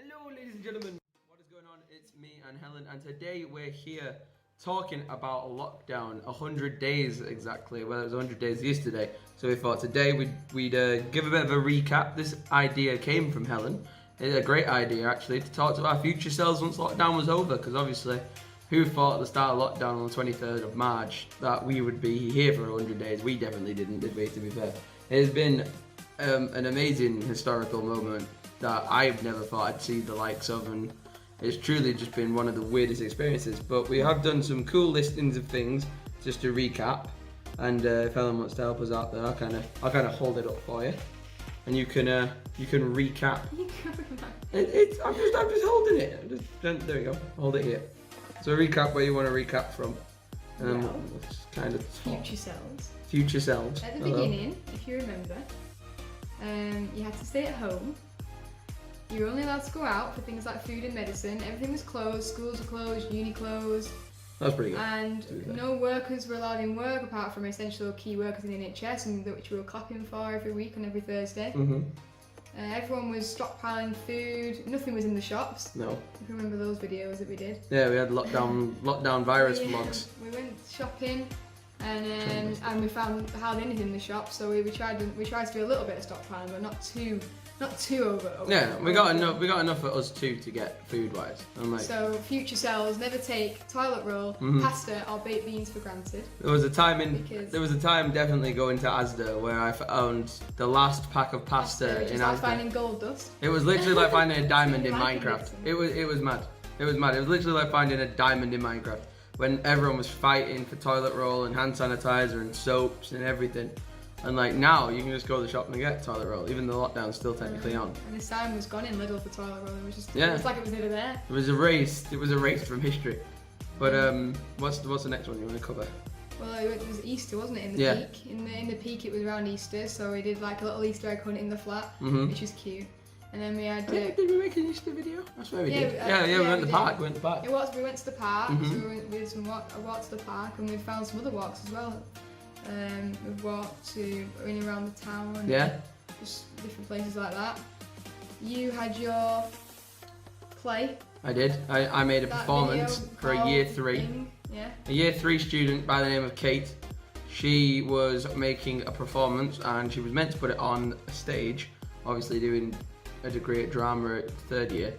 Hello ladies and gentlemen, what is going on? It's me and Helen, and today we're here talking about a lockdown, 100 days exactly. Well, it was 100 days yesterday, so we thought today we'd give a bit of a recap. This idea came from Helen. It's a great idea actually, to talk to our future selves once lockdown was over, because obviously who thought at the start of lockdown on the 23rd of March that we would be here for 100 days? We definitely didn't, did we, to be fair? It has been an amazing historical moment that I've never thought I'd see the likes of, and it's truly just been one of the weirdest experiences. But we have done some cool listings of things just to recap, and if Helen wants to help us out there, I'll kind of hold it up for you, and you can recap. I'm just holding it. There you go. Hold it here. So recap where you want to recap from. Let's kind of talk. Future selves. Future selves. At the beginning, if you remember, you had to stay at home. You were only allowed to go out for things like food and medicine. Everything was closed. Schools were closed. Uni closed. That's pretty good. And no workers were allowed in work apart from essential key workers in the NHS, and which we were clapping for every week and every Thursday. Mm-hmm. Everyone was stockpiling food. Nothing was in the shops. No. If you remember those videos that we did. Yeah, we had lockdown virus vlogs. We went shopping, and we found hardly anything in the shop. So we tried to do a little bit of stockpiling, but not too over. Yeah, we got enough for us two to get food wise. So future selves never take toilet roll, pasta, or baked beans for granted. There was a time definitely going to Asda where I found the last pack of pasta in Asda. Like finding gold dust. It was literally like finding a diamond in Like Minecraft. It was mad. It was literally like finding a diamond in Minecraft when everyone was fighting for toilet roll and hand sanitizer and soaps and everything. And like now, you can just go to the shop and get toilet roll, even though the lockdown's still technically on. And the sign was gone in Lidl for toilet roll. It was just, yeah. It was like it was never there. It was erased. It was erased from history. But what's the next one you want to cover? Well, it was Easter, wasn't it? In the peak. In the peak, it was around Easter, so we did like a little Easter egg hunt in the flat, which was cute. And then we had. Did we make an Easter video? That's where we did. We went to the park. We went to the park. We went to the park. So we did a walk to the park, and we found some other walks as well. We've walked in around the town, and just different places like that. You had your play. I did. I made a performance for a year 3. A year 3 student by the name of Kate. She was making a performance, and she was meant to put it on a stage, obviously doing a degree at drama at 3rd year,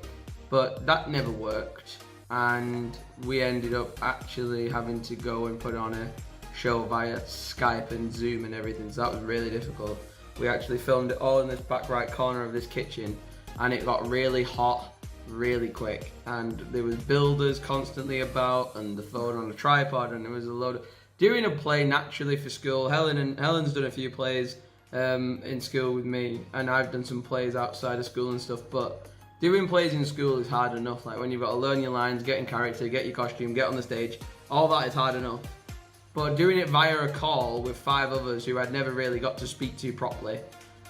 but that never worked, and we ended up actually having to go and put on a show via Skype and Zoom and everything, so that was really difficult. We actually filmed it all in this back right corner of this kitchen, and it got really hot really quick, and there was builders constantly about, and the phone on a tripod, and there was a load of doing a play naturally for school. Helen's done a few plays in school with me, and I've done some plays outside of school and stuff, but doing plays in school is hard enough. Like when you've got to learn your lines, get in character, get your costume, get on the stage, all that is hard enough. But doing it via a call with 5 others who I'd never really got to speak to properly,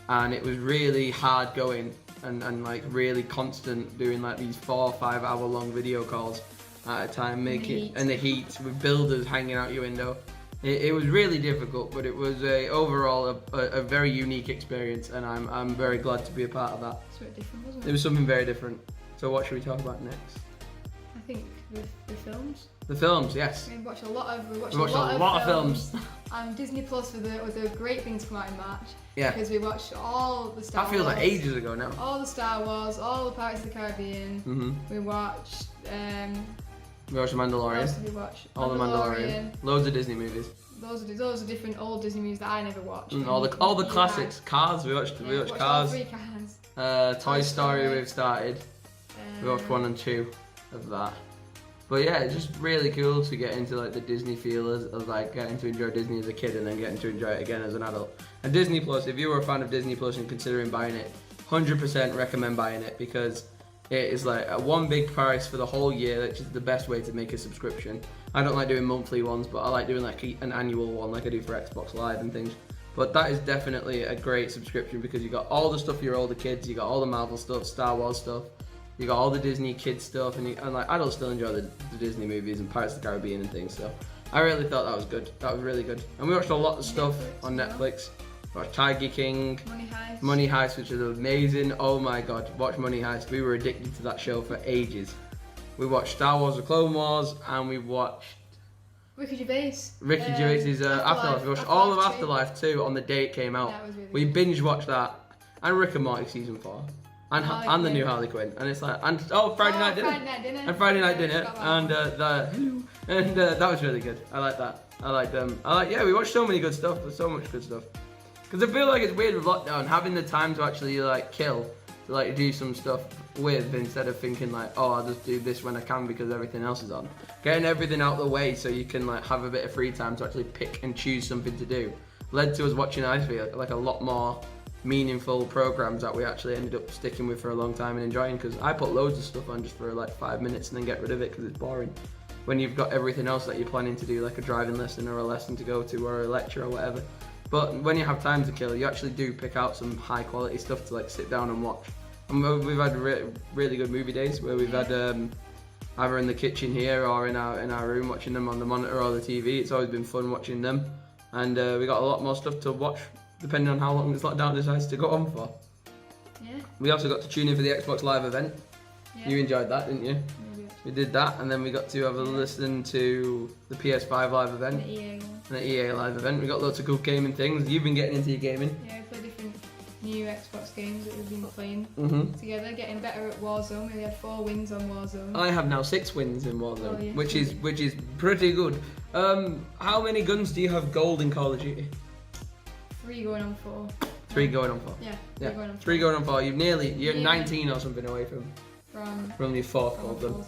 and it was really hard going and like really constant, doing like these 4 or 5 hour long video calls at a time, and the heat with builders hanging out your window. It was really difficult, but it was overall a very unique experience, and I'm very glad to be a part of that. It's very different, wasn't it? It was something very different. So what should we talk about next? I think the films. The films, yes. We watched a lot of films. And Disney Plus was a great thing to come out in March. Yeah. Because we watched all the Star Wars. That feels like ages ago now. All the Star Wars, all the Pirates of the Caribbean. We watched. We watched The Mandalorian. What else did we watch? All the Mandalorian. Loads of Disney movies. Those are different old Disney movies that I never watched. All the classics. Cars. We watched Cars. All 3 Cars. Toy Story. We've started. We watched 1 and 2 of that. But yeah, it's just really cool to get into like the Disney feel of like getting to enjoy Disney as a kid and then getting to enjoy it again as an adult. And Disney Plus, if you were a fan of Disney Plus and considering buying it, 100% recommend buying it, because it is like one big price for the whole year, which is the best way to make a subscription. I don't like doing monthly ones, but I like doing like an annual one like I do for Xbox Live and things. But that is definitely a great subscription, because you got all the stuff for your older kids, you got all the Marvel stuff, Star Wars stuff, you got all the Disney kids stuff, and like adults still enjoy the Disney movies and Pirates of the Caribbean and things. So I really thought that was good. That was really good. And we watched a lot of stuff on Netflix. Watched Tiger King. Money Heist. Money Heist, which is amazing. Oh my god, watch Money Heist. We were addicted to that show for ages. We watched Star Wars: The Clone Wars, and we watched Ricky Gervais. Ricky Gervais's Afterlife. We watched all of Afterlife too on the day it came out. That was really We good. binge watched that, and Rick and Morty season 4, and the new Harley Quinn, and it's like, and Friday Night Dinner, and Friday Night Dinner, and that was really good. I like that. We watched so many good stuff. There's so much good stuff. Because I feel like it's weird with lockdown, having the time to actually like kill, to like do some stuff with, instead of thinking like, oh, I'll just do this when I can because everything else is on. Getting everything out of the way so you can like have a bit of free time to actually pick and choose something to do, led to us watching, I feel like a lot more meaningful programs that we actually ended up sticking with for a long time and enjoying. Because I put loads of stuff on just for like 5 minutes and then get rid of it because it's boring. When you've got everything else that you're planning to do, like a driving lesson or a lesson to go to or a lecture or whatever. But when you have time to kill, you actually do pick out some high quality stuff to like sit down and watch. And we've had really good movie days where we've had either in the kitchen here or in our room watching them on the monitor or the TV. It's always been fun watching them, and we got a lot more stuff to watch depending on how long this lockdown decides to go on for. Yeah. We also got to tune in for the Xbox Live event. Yeah. You enjoyed that, didn't you? We did that, and then we got to have a listen to the PS5 live event. The EA live event. We got lots of cool gaming things. You've been getting into your gaming. Yeah, we played different new Xbox games that we've been playing together, getting better at Warzone. We had 4 wins on Warzone. I have now 6 wins in Warzone, Oh, yeah. which is pretty good. How many guns do you have gold in Call of Duty? 3 going on 4. 3 going on 4. Yeah, 3 going on 4. 3 going on 4. You're Yeah. 19 or something away from your 4th gold gun. gold.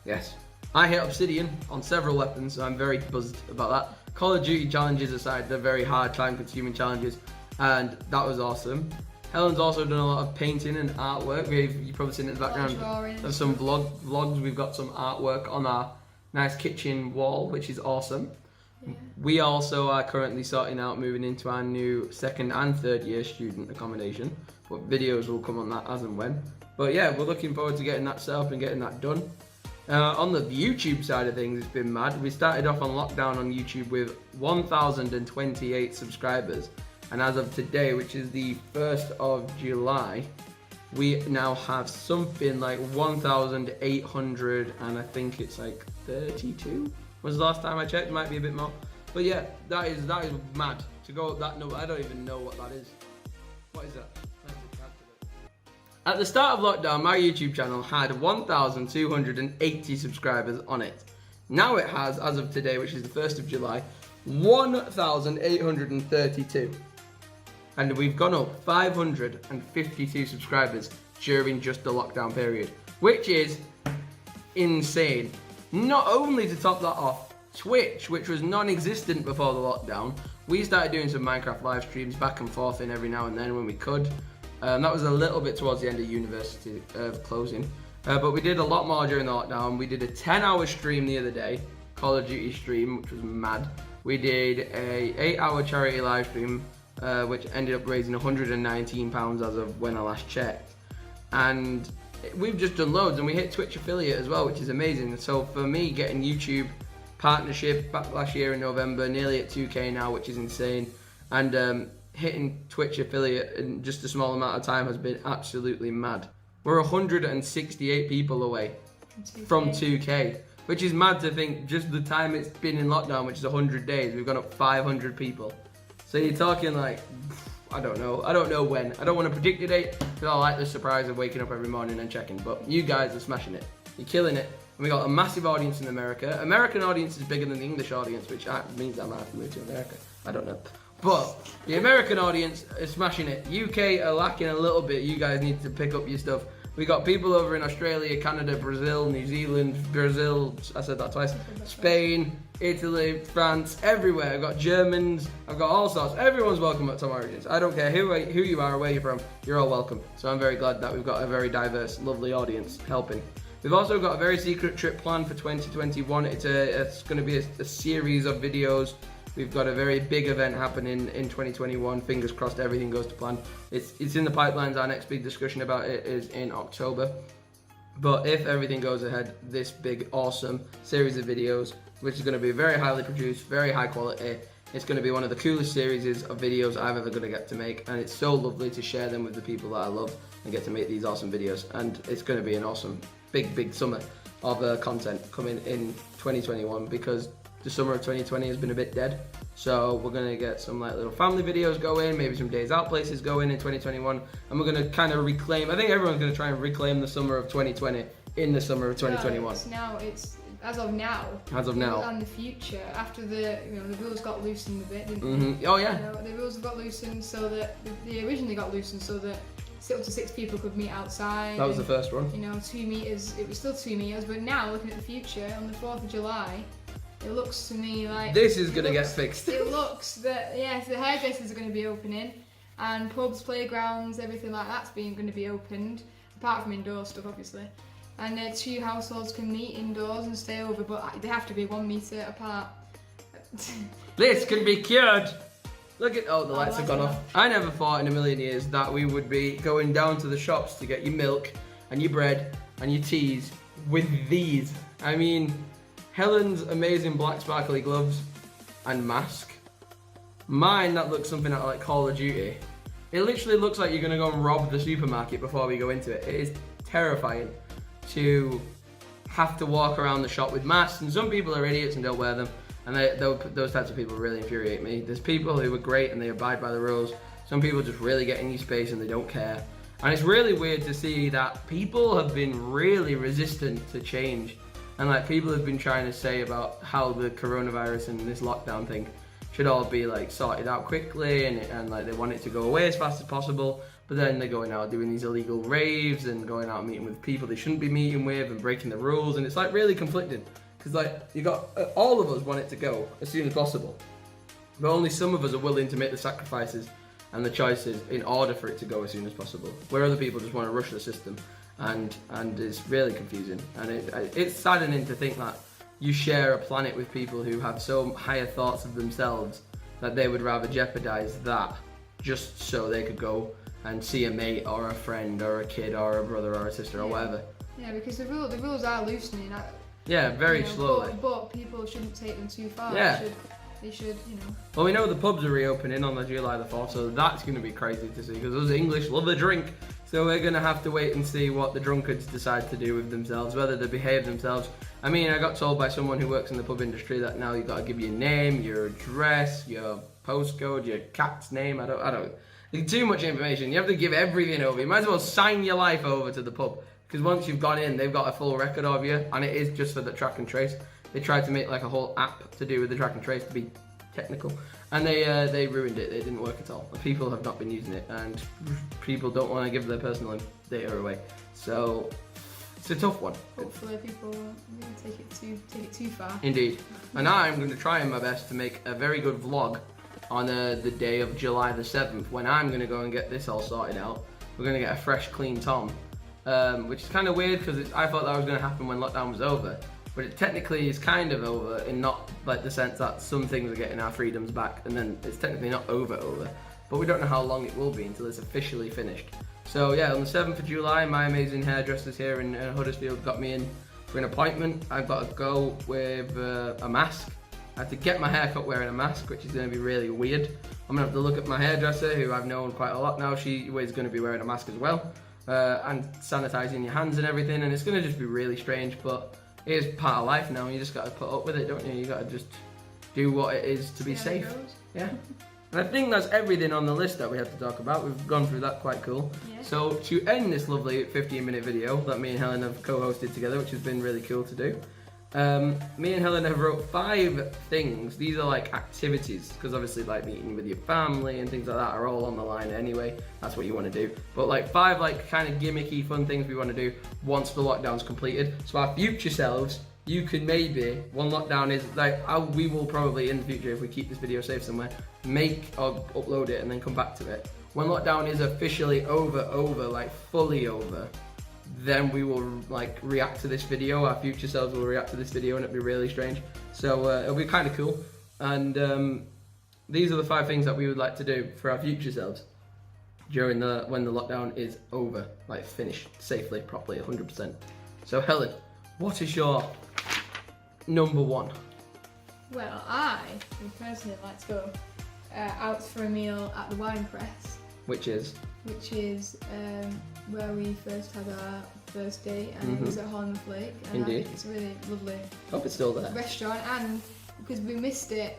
Yes. I hit Obsidian on several weapons, so I'm very buzzed about that. Call of Duty challenges aside, they're very hard, time-consuming challenges, and that was awesome. Helen's also done a lot of painting and artwork. You've probably seen it in the background. There's some vlogs. We've got some artwork on our nice kitchen wall, which is awesome. Yeah. We also are currently sorting out moving into our new 2nd and 3rd year student accommodation, but videos will come on that as and when. But yeah, we're looking forward to getting that set up and getting that done. On the YouTube side of things, it's been mad. We started off on lockdown on YouTube with 1,028 subscribers, and as of today, which is the 1st of July, we now have something like 1,800, and I think it's like 32 was the last time I checked. Might be a bit more, but yeah, that is mad to go up that number. I don't even know what that is. What is that? At the start of lockdown, my YouTube channel had 1,280 subscribers on it. Now it has, as of today, which is the 1st of July, 1,832. And we've gone up 552 subscribers during just the lockdown period, which is insane. Not only to top that off, Twitch, which was non-existent before the lockdown, we started doing some Minecraft live streams back and forth in every now and then when we could. That was a little bit towards the end of university closing, but we did a lot more during the lockdown. We did a 10-hour stream the other day, Call of Duty stream, which was mad. We did a 8-hour charity live stream, which ended up raising £119 as of when I last checked. And we've just done loads, and we hit Twitch affiliate as well, which is amazing. So for me, getting YouTube partnership back last year in November, nearly at 2K now, which is insane. And hitting Twitch affiliate in just a small amount of time has been absolutely mad. We're 168 people away from 2K, which is mad to think just the time it's been in lockdown, which is 100 days, we've gone up 500 people. So you're talking like, I don't know when. I don't want to predict a date because I like the surprise of waking up every morning and checking, but you guys are smashing it. You're killing it. And we got a massive audience in America. American audience is bigger than the English audience, which means I might have to move to America. I don't know. But the American audience is smashing it. UK are lacking a little bit. You guys need to pick up your stuff. We got people over in Australia, Canada, Brazil, New Zealand, I said that twice, Spain, Italy, France, everywhere. I've got Germans, I've got all sorts. Everyone's welcome at TomOrigins. I don't care who you are or where you're from, you're all welcome. So I'm very glad that we've got a very diverse, lovely audience helping. We've also got a very secret trip planned for 2021. It's going to be a series of videos. We've got a very big event happening in 2021. Fingers crossed everything goes to plan. It's in the pipelines. Our next big discussion about it is in October. But if everything goes ahead, this big, awesome series of videos, which is going to be very highly produced, very high quality, It's going to be one of the coolest series of videos I've ever going to get to make, and it's so lovely to share them with the people that I love and get to make these awesome videos. And it's going to be an awesome, big summer of content coming in 2021, because the summer of 2020 has been a bit dead. So we're going to get some like little family videos going, maybe some days out places going in 2021, and we're going to kind of reclaim, I think everyone's going to try and reclaim the summer of 2020 in the summer of 2021. It's as of now. And the future, after the rules got loosened a bit, didn't they? Oh yeah. The rules got loosened so that they originally got loosened so that up to 6 people could meet outside. That was the first one. 2 meters. It was still 2 meters, but now looking at the future, on the 4th of July, it looks to me like this is gonna get fixed. It looks that the hairdressers are going to be opening, and pubs, playgrounds, everything like that's going to be opened, apart from indoor stuff, obviously. And 2 households can meet indoors and stay over, but they have to be 1 meter apart. This can be cured. Look at, the lights have gone off. I never thought in a million years that we would be going down to the shops to get your milk and your bread and your teas with these. I mean, Helen's amazing black sparkly gloves and mask. Mine, that looks something out like Call of Duty. It literally looks like you're gonna go and rob the supermarket before we go into it. It is terrifying to have to walk around the shop with masks, and some people are idiots and don't wear them, and those types of people really infuriate me. There's people who are great and they abide by the rules. Some people just really get in your space and they don't care. And it's really weird to see that people have been really resistant to change, and like people have been trying to say about how the coronavirus and this lockdown thing should all be like sorted out quickly, and like they want it to go away as fast as possible. But then they're going out doing these illegal raves and going out meeting with people they shouldn't be meeting with and breaking the rules, and it's like really conflicted, because like you got all of us want it to go as soon as possible, but only some of us are willing to make the sacrifices and the choices in order for it to go as soon as possible, where other people just want to rush the system, and it's really confusing. And it's saddening to think that you share a planet with people who have so higher thoughts of themselves that they would rather jeopardize that just so they could go and see a mate or a friend or a kid or a brother or a sister or whatever. Yeah, because the rules are loosening. Yeah, very slowly. But people shouldn't take them too far. Yeah. They should. Well, we know the pubs are reopening on the July the 4th, so that's going to be crazy to see, because us English love a drink. So we're going to have to wait and see what the drunkards decide to do with themselves, whether they behave themselves. I mean, I got told by someone who works in the pub industry that now you've got to give your name, your address, your postcode, your cat's name. I don't. There's too much information. You have to give everything over. You might as well sign your life over to the pub, because once you've gone in, they've got a full record of you, and it is just for the track and trace. They tried to make like a whole app to do with the track and trace to be technical, and they ruined it. It didn't work at all. People have not been using it, and people don't want to give their personal data away. So it's a tough one. Hopefully people won't take it too far. Indeed. And I'm going to try my best to make a very good vlog on the day of July the 7th, when I'm going to go and get this all sorted out. We're going to get a fresh, clean Tom, which is kind of weird, because I thought that was going to happen when lockdown was over. But it technically is kind of over, in not like the sense that some things are getting our freedoms back, and then it's technically not over. But we don't know how long it will be until it's officially finished. So yeah, on the 7th of July, my amazing hairdressers here in Huddersfield got me in for an appointment. I've got to go with a mask. I have to get my hair cut wearing a mask, which is going to be really weird. I'm going to have to look at my hairdresser, who I've known quite a lot now. She is going to be wearing a mask as well, and sanitising your hands and everything, and it's going to just be really strange, but it is part of life now. You just got to put up with it, don't you? You got to just do what it is to be safe. Yeah. And I think that's everything on the list that we have to talk about. We've gone through that quite cool. Yeah. So to end this lovely 15-minute video that me and Helen have co-hosted together, which has been really cool to do, me and Helen have wrote 5 things. These are like activities, because obviously like meeting with your family and things like that are all on the line anyway. That's what you want to do. But like 5 like kind of gimmicky fun things we want to do once the lockdown's completed. So our future selves, you can maybe, when lockdown is like, we will probably in the future, if we keep this video safe somewhere, make or upload it and then come back to it. When lockdown is officially over, like fully over, then we will like react to this video. Our future selves will react to this video, and it'll be really strange. So it'll be kind of cool. And these are the 5 things that we would like to do for our future selves during when the lockdown is over, like finished safely, properly, 100%. So Helen, what is your number 1? Well, I would personally like to go out for a meal at the Wine Press. Which is Where we first had our first date, and it was at Holland Lake. And Indeed. It's a really lovely hope it's still there. restaurant, and because we missed it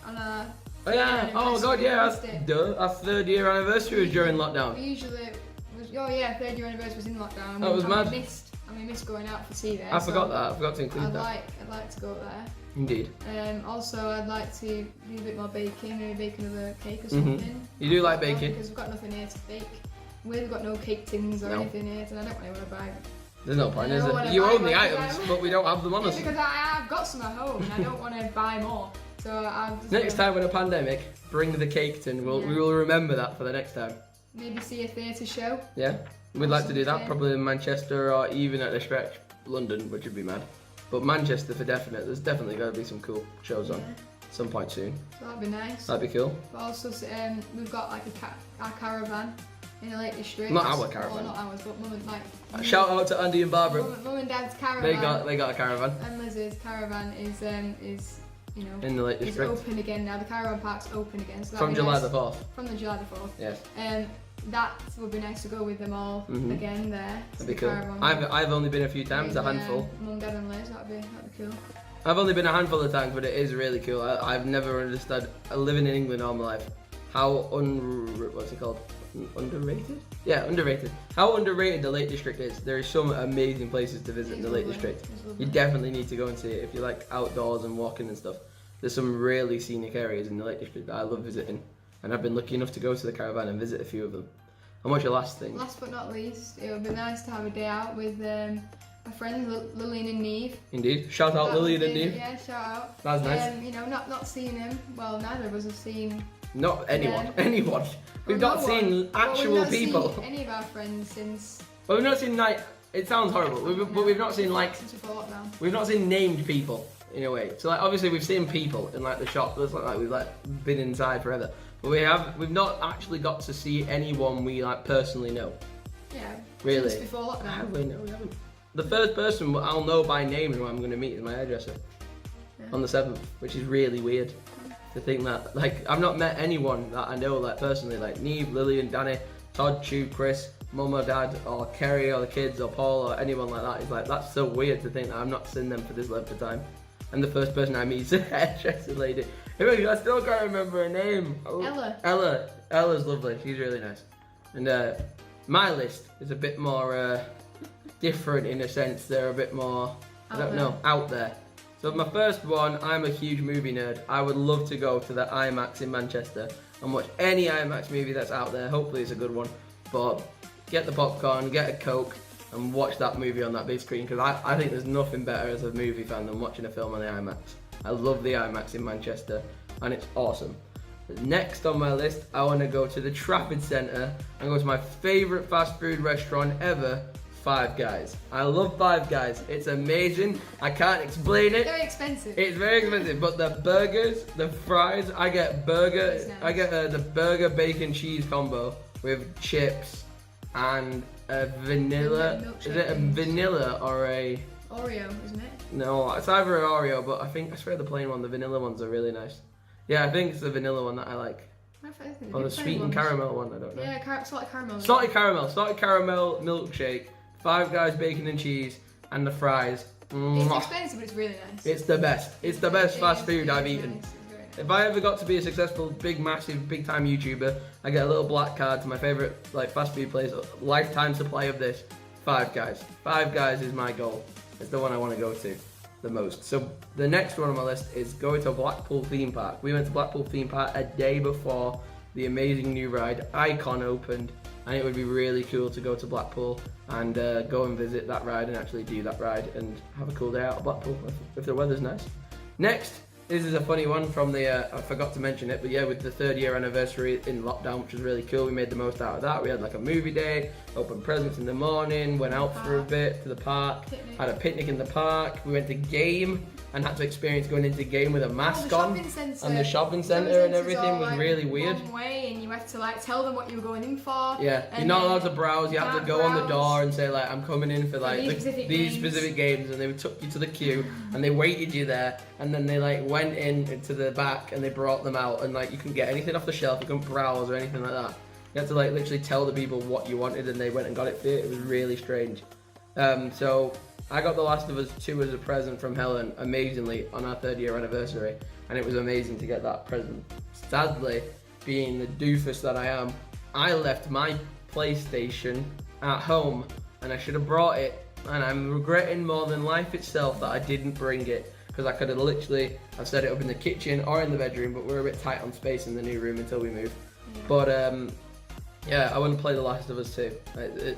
on our Oh yeah, oh god, yeah, our 3rd year anniversary was during lockdown. We usually was 3rd year anniversary was in lockdown. That was mad. We missed going out for tea there. I forgot that. I forgot to include that. I'd like to go there. Indeed. Also, I'd like to do a bit more baking, maybe bake another cake or something. You do like baking? Because we've got nothing here to bake. We've got no cake tins or anything here, and I don't really want to buy them. There's no point, is there? You own the items, but we don't have them on us. Because I've got some at home, and I don't want to buy more. So next time with a pandemic, bring the cake tin. We will remember that for the next time. Maybe see a theatre show. Yeah, we'd like to do that, probably in Manchester or even at the stretch, London, which would be mad. But Manchester for definite. There's definitely got to be some cool shows on at some point soon. So that'd be nice. That'd be cool. But also, we've got like our caravan in the Lake District. Not our caravan. Well, not ours, but Mum and Shout out to Andy and Barbara. Mum and Dad's caravan. They got a caravan. And Liz's caravan is in the Lake District. It's open again now. The caravan park's open again. So from July the 4th. From the July the 4th. Yes. That would be nice to go with them all again there. That'd be cool. I've only been a few times, a handful. Mum, Dad and Liz, that'd be cool. I've only been a handful of times, but it is really cool. I've never understood, living in England all my life, how what's it called? Underrated? Yeah, underrated. How underrated the Lake District is. There are some amazing places to visit in the Lake District. You definitely need to go and see it if you like outdoors and walking and stuff. There's some really scenic areas in the Lake District that I love visiting. And I've been lucky enough to go to the caravan and visit a few of them. And what's your last thing? Last but not least, it would be nice to have a day out with my friends Lillian and Neve. Indeed. Shout out Lillian and Neve. Yeah, shout out. That's nice. Not seeing them. Well, neither of us have seen. Not anyone. Anyone. We've not seen actual people. Seen any of our friends since. Well, we've not seen it sounds horrible, but we've not seen since before lockdown. We've not seen named people in a way. So obviously we've seen people in the shop. It's like we've been inside forever. But we've not actually got to see anyone we personally know. Yeah. Really. Since before lockdown. Have we? No, we haven't. The first person I'll know by name and who I'm going to meet is my hairdresser on the 7th, which is really weird to think that. I've not met anyone that I know personally, like Neve, Lillian, Danny, Todd, Chu, Chris, Mum or Dad, or Kerry, or the kids, or Paul, or anyone like that. It's that's so weird to think that I've not seen them for this length of time. And the first person I meet is a hairdresser lady. I still can't remember her name. Ella's lovely. She's really nice. And my list is a bit more different in a sense. They're a bit more, out there. So my first one, I'm a huge movie nerd. I would love to go to the IMAX in Manchester and watch any IMAX movie that's out there. Hopefully it's a good one. But get the popcorn, get a Coke, and watch that movie on that big screen, because I think there's nothing better as a movie fan than watching a film on the IMAX. I love the IMAX in Manchester, and it's awesome. Next on my list, I want to go to the Trafford Centre and go to my favourite fast food restaurant ever, Five Guys. I love Five Guys. It's amazing. I can't explain it. Very expensive. It's very expensive, but the burgers, the fries, I get burger. Nice. I get the burger bacon cheese combo with chips and a vanilla. Is it a vanilla or a Oreo? Isn't it? No, it's either an Oreo, but I swear the plain one. The vanilla ones are really nice. Yeah, I think it's the vanilla one that I like. Or the sweet and caramel one, I don't know. Yeah, salted caramel. Salted caramel milkshake, Five Guys bacon and cheese, and the fries. It's expensive, but it's really nice. It's the best. It's the best fast food I've eaten. Nice. If I ever got to be a successful, big time YouTuber, I get a little black card to my favourite fast food place, lifetime supply of this, Five Guys. Five Guys is my goal. It's the one I want to go to the most. So the next one on my list is going to Blackpool theme park. We went to Blackpool theme park a day before the amazing new ride Icon opened, and it would be really cool to go to Blackpool and go and visit that ride and actually do that ride and have a cool day out of Blackpool if the weather's nice. Next, this is a funny one from the, I forgot to mention it, but yeah, with the 3rd year anniversary in lockdown, which was really cool. We made the most out of that. We had a movie day, opened presents in the morning, went out for a bit to the park, had a picnic in the park. We went to game and had to experience going into game with a mask on. And the shopping centre and everything was really weird. One way, and you have to tell them what you were going in for. Yeah, you're not allowed to browse. You have to go on the door and say I'm coming in for these specific games, and they took you to the queue and they waited you there, and then they went went into the back and they brought them out, and like you couldn't get anything off the shelf, you couldn't browse or anything like that. You had to like literally tell the people what you wanted, and they went and got it for you. It was really strange. So I got The Last of Us 2 as a present from Helen, amazingly, on our 3rd year anniversary, and it was amazing to get that present. Sadly, being the doofus that I am, I left my PlayStation at home, and I should have brought it, and I'm regretting more than life itself that I didn't bring it, because I could have literally, I've set it up in the kitchen or in the bedroom, but we're a bit tight on space in the new room until we move. Yeah. But yeah, I want to play The Last of Us 2.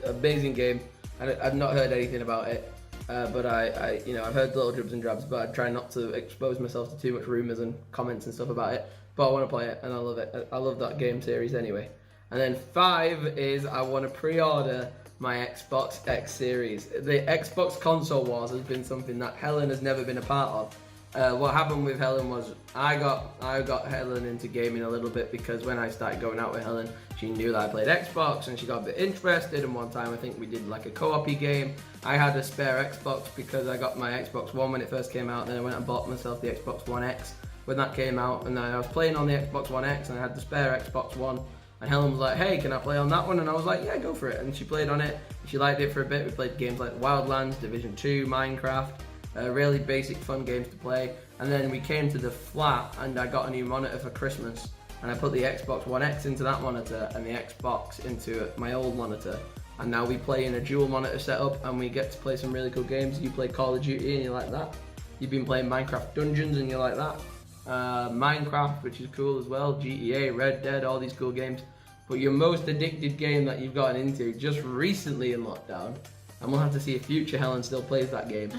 Amazing game. I've not heard anything about it, but I've heard little dribs and drabs, but I try not to expose myself to too much rumours and comments and stuff about it. But I want to play it, and I love it. I love that game series anyway. And then 5 is I want to pre-order my Xbox X series. The Xbox console wars has been something that Helen has never been a part of. What happened with Helen was I got Helen into gaming a little bit, because when I started going out with Helen, she knew that I played Xbox and she got a bit interested, and one time I think we did like a co-op game. I had a spare Xbox because I got my Xbox One when it first came out, then I went and bought myself the Xbox One X when that came out, and then I was playing on the Xbox One X and I had the spare Xbox One, and Helen was like, hey, can I play on that one? And I was like, yeah, go for it. And she played on it, she liked it for a bit. We played games like Wildlands, Division 2, Minecraft, really basic fun games to play. And then we came to the flat and I got a new monitor for Christmas, and I put the Xbox One X into that monitor and the Xbox into my old monitor, and now we play in a dual monitor setup and we get to play some really cool games. You play Call of Duty and you like that. You've been playing Minecraft Dungeons and you like that. Minecraft, which is cool as well, GTA, Red Dead, all these cool games. But your most addicted game that you've gotten into just recently in lockdown, and we'll have to see if future Helen still plays that game.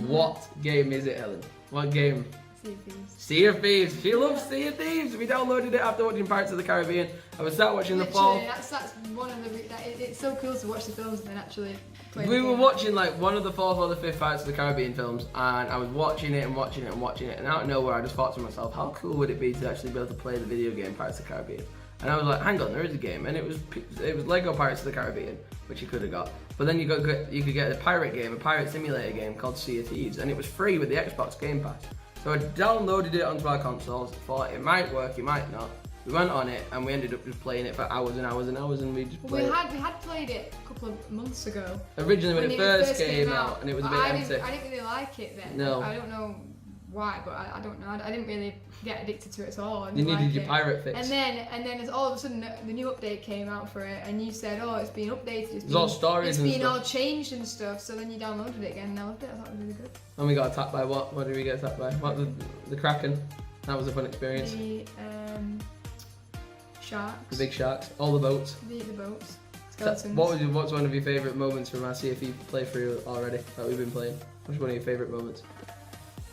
What game is it, Helen? What game? Sea of Thieves. Sea of Thieves. She loves Sea of Thieves. We downloaded it after watching Pirates of the Caribbean. I was sat watching the fall. That's one of the. It's so cool to watch the films and then actually play. We were watching like one of the 4th or the 5th Pirates of the Caribbean films, and I was watching it and watching it and watching it, and out of nowhere I just thought to myself, how cool would it be to actually be able to play the video game Pirates of the Caribbean? And I was like, hang on, there is a game, and it was Lego Pirates of the Caribbean, which you could have got. But then you could get a pirate game, a pirate simulator game called Sea of Thieves, and it was free with the Xbox Game Pass. So I downloaded it onto our consoles, thought it might work, it might not. We went on it and we ended up just playing it for hours and hours and hours, and we just played it. We had played it a couple of months ago. Originally when it first came out, and it was a bit empty. I didn't really like it then. No. I don't know why, but I don't know. I didn't really get addicted to it at all. You needed your pirate fix. And then as all of a sudden the new update came out for it, and you said, oh, it's been updated. There's all stories and stuff. It's been all changed and stuff. So then you downloaded it again, and I loved it. I thought it was really good. And we got attacked by what? What did we get attacked by? What, the Kraken? That was a fun experience. The sharks. The big sharks. All the boats. The boats. Skeletons. What's one of your favourite moments from our Sea of Thieves playthrough already that we've been playing? What's one of your favourite moments?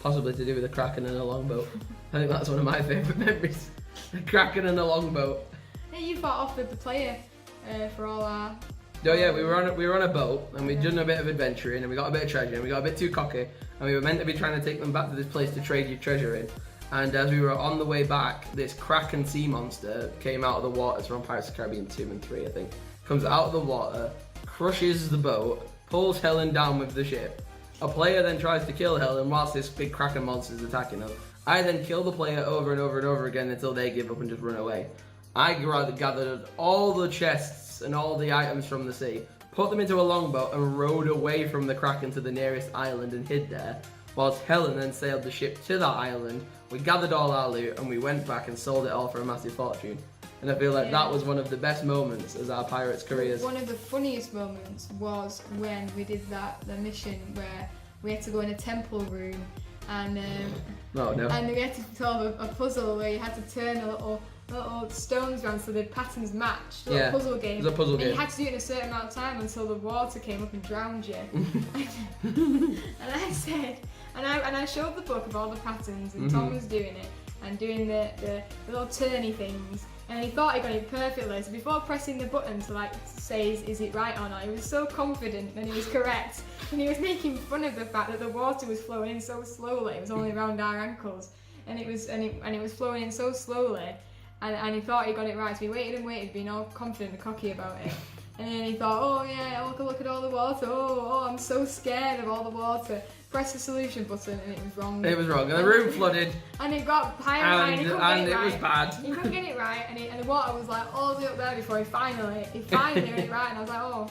Possibly to do with a Kraken and a longboat. I think that's one of my favourite memories. A Kraken and a longboat. Hey, you fought off with the player for all our... Oh yeah, we were on a boat, and we'd done a bit of adventuring, and we got a bit of treasure, and we got a bit too cocky, and we were meant to be trying to take them back to this place to trade your treasure in. And as we were on the way back, this Kraken sea monster came out of the waters from Pirates of the Caribbean 2 and 3, I think. Comes out of the water, crushes the boat, pulls Helen down with the ship. A player then tries to kill Helen whilst this big Kraken monster is attacking them. I then kill the player over and over and over again until they give up and just run away. I gathered all the chests and all the items from the sea, put them into a longboat and rowed away from the Kraken to the nearest island and hid there, whilst Helen then sailed the ship to that island. We gathered all our loot and we went back and sold it all for a massive fortune. And I feel like that was one of the best moments as our pirates' careers. One of the funniest moments was when we did the mission where we had to go in a temple room and and we had to solve a puzzle where you had to turn a little stones around so the patterns matched. A puzzle game. It was a puzzle game. And you had to do it in a certain amount of time until the water came up and drowned you. And I said, and I showed the book of all the patterns, and Tom was doing it and doing the little turny things. And he thought he got it perfectly, so before pressing the button to like say is it right or not, he was so confident that he was correct, and he was making fun of the fact that the water was flowing in so slowly. It was only around our ankles, and it was flowing in so slowly, and he thought he got it right. So he waited and waited, being all confident and cocky about it. And then he thought, oh yeah, look at all the water. Oh, I'm so scared of all the water. Press the solution button and it was wrong. It was wrong, and the room flooded. And it got higher and higher, and he couldn't get it right. Was bad. He couldn't get it right, and the water was like all the way up there before he finally got it right, and I was like, oh.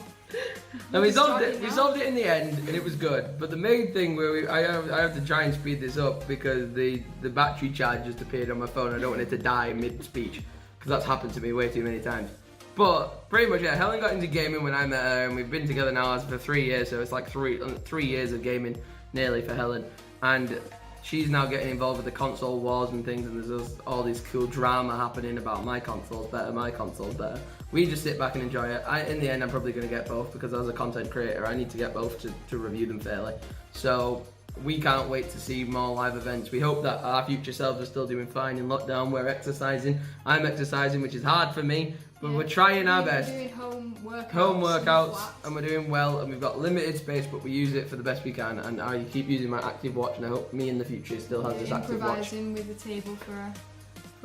And we solved it in the end, and it was good. But the main thing where I have to try and speed this up because the battery charge just appeared on my phone. I don't want it to die mid-speech, because that's happened to me way too many times. But pretty much, yeah, Helen got into gaming when I met her, and we've been together now for 3 years, so it's like three years of gaming nearly for Helen. And she's now getting involved with the console wars and things, and there's all this cool drama happening about my console's better. We just sit back and enjoy it. In the end, I'm probably going to get both because as a content creator, I need to get both to review them fairly. So we can't wait to see more live events. We hope that our future selves are still doing fine in lockdown. We're exercising. I'm exercising, which is hard for me, but we're trying our best. We're doing home workouts, and we're doing well, and we've got limited space, but we use it for the best we can. And I keep using my active watch, and I hope me in the future still has this active watch. Improvising with the table for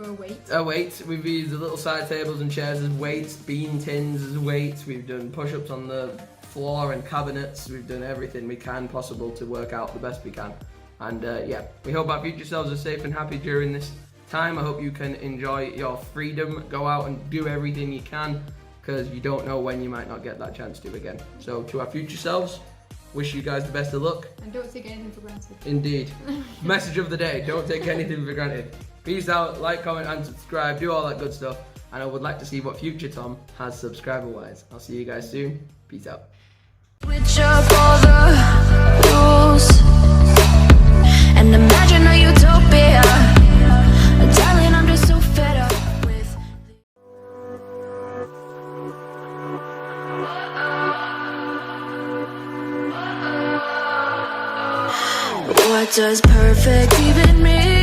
a weight. A weight. We've used the little side tables and chairs as weights, bean tins as weights. We've done push-ups on the floor and cabinets. We've done everything we can possible to work out the best we can. And yeah, we hope our future selves are safe and happy during this time. I hope you can enjoy your freedom. Go out and do everything you can, because you don't know when you might not get that chance to again. So to our future selves, wish you guys the best of luck. And don't take anything for granted. Indeed. Message of the day, don't take anything for granted. Peace out, like, comment and subscribe, do all that good stuff. And I would like to see what future Tom has subscriber-wise. I'll see you guys soon. Peace out. Switch up all the rules and imagine a utopia. Darling, I'm just so fed up with what does perfect even mean?